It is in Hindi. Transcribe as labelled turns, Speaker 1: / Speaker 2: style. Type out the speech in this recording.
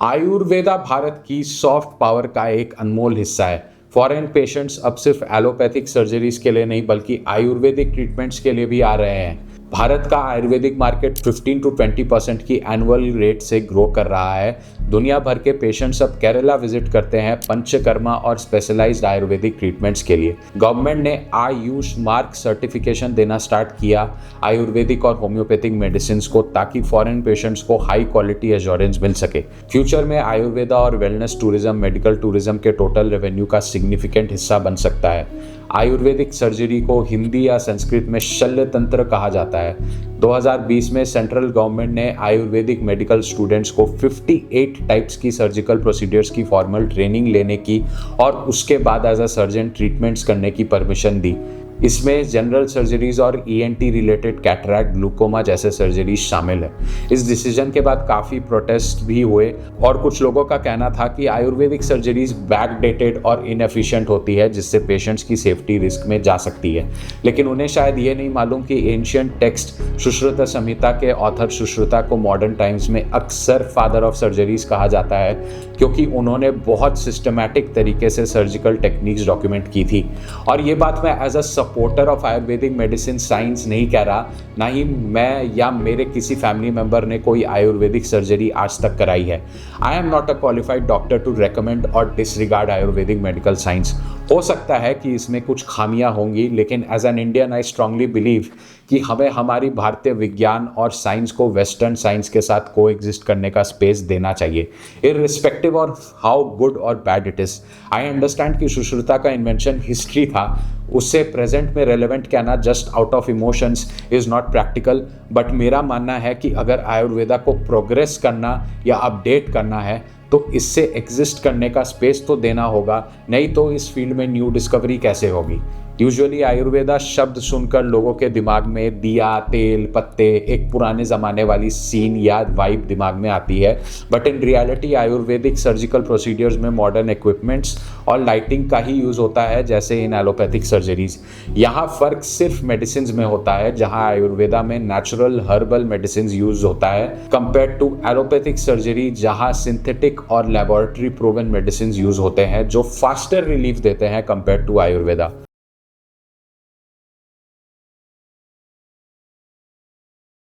Speaker 1: आयुर्वेदा भारत की सॉफ्ट पावर का एक अनमोल हिस्सा है। फॉरेन पेशेंट्स अब सिर्फ एलोपैथिक सर्जरीज के लिए नहीं बल्कि आयुर्वेदिक ट्रीटमेंट्स के लिए भी आ रहे हैं। भारत का आयुर्वेदिक मार्केट 15 to 20% की एनुअल रेट से ग्रो कर रहा है। दुनिया भर के पेशेंट्स अब केरला विजिट करते हैं पंचकर्मा और स्पेशलाइज्ड आयुर्वेदिक ट्रीटमेंट्स के लिए। गवर्नमेंट ने आयुष मार्क सर्टिफिकेशन देना स्टार्ट किया आयुर्वेदिक और होम्योपैथिक मेडिसिन को, ताकि फॉरेन पेशेंट्स को हाई क्वालिटी एश्योरेंस मिल सके। फ्यूचर में आयुर्वेदा और वेलनेस टूरिज्म, मेडिकल टूरिज्म के टोटल रेवेन्यू का सिग्निफिकेंट हिस्सा बन सकता है। आयुर्वेदिक सर्जरी को हिंदी या संस्कृत में शल्य तंत्र कहा जाता है। 2020 में सेंट्रल गवर्नमेंट ने आयुर्वेदिक मेडिकल स्टूडेंट्स को 58 टाइप्स की सर्जिकल प्रोसीजर्स की फॉर्मल ट्रेनिंग लेने की और उसके बाद एज अ सर्जन ट्रीटमेंट्स करने की परमिशन दी। इसमें जनरल सर्जरीज और ईएनटी रिलेटेड कैटरैक्ट, ग्लूकोमा जैसे सर्जरीज शामिल है। इस डिसीजन के बाद काफ़ी प्रोटेस्ट भी हुए और कुछ लोगों का कहना था कि आयुर्वेदिक सर्जरीज बैकडेटेड और इनएफिशिएंट होती है, जिससे पेशेंट्स की सेफ्टी रिस्क में जा सकती है। लेकिन उन्हें शायद ये नहीं मालूम कि एंशिएंट टेक्स्ट सुश्रुत संहिता के ऑथर सुश्रुता को मॉडर्न टाइम्स में अक्सर फादर ऑफ सर्जरीज कहा जाता है, क्योंकि उन्होंने बहुत सिस्टमैटिक तरीके से सर्जिकल टेक्निक्स डॉक्यूमेंट की थी। और ये बात मैं as a supporter of ayurvedic medicine science नहीं कह रहा, ना ही मैं या मेरे किसी फैमिली मेंबर ने कोई आयुर्वेदिक सर्जरी आज तक कराई है। I am not a qualified doctor to recommend और डिसरिगार्ड आयुर्वेदिक मेडिकल साइंस। हो सकता है कि इसमें कुछ खामियां होंगी, लेकिन as an Indian I strongly believe कि हमें हमारी भारतीय विज्ञान और साइंस को वेस्टर्न साइंस के साथ को एग्जिस्ट करने का स्पेस देना चाहिए, इररिस्पेक्टिव ऑफ हाउ गुड और bad it is. I understand कि सुश्रुता का इन्वेंशन हिस्ट्री था, उससे प्रेजेंट में रेलेवेंट कहना just out of emotions is not practical. But मेरा मानना है कि अगर आयुर्वेदा को प्रोग्रेस करना या अपडेट करना है तो इससे एग्जिस्ट करने का स्पेस तो देना होगा, नहीं तो इस फील्ड में न्यू डिस्कवरी कैसे होगी। यूजुअली आयुर्वेदा शब्द सुनकर लोगों के दिमाग में दिया, तेल, पत्ते, एक पुराने ज़माने वाली सीन या वाइब दिमाग में आती है। But in reality Ayurvedic surgical procedures में मॉडर्न इक्विपमेंट्स और लाइटिंग का ही यूज़ होता है, जैसे इन एलोपैथिक सर्जरीज। यहाँ फ़र्क सिर्फ मेडिसिन में होता है, जहाँ आयुर्वेदा में नेचुरल हर्बल मेडिसिन यूज होता है कंपेयर टू एलोपैथिक सर्जरी, जहाँ सिंथेटिक और लेबोरेटरी प्रूवन मेडिसिन यूज होते हैं जो फास्टर रिलीफ देते हैं कंपेयर टू आयुर्वेदा।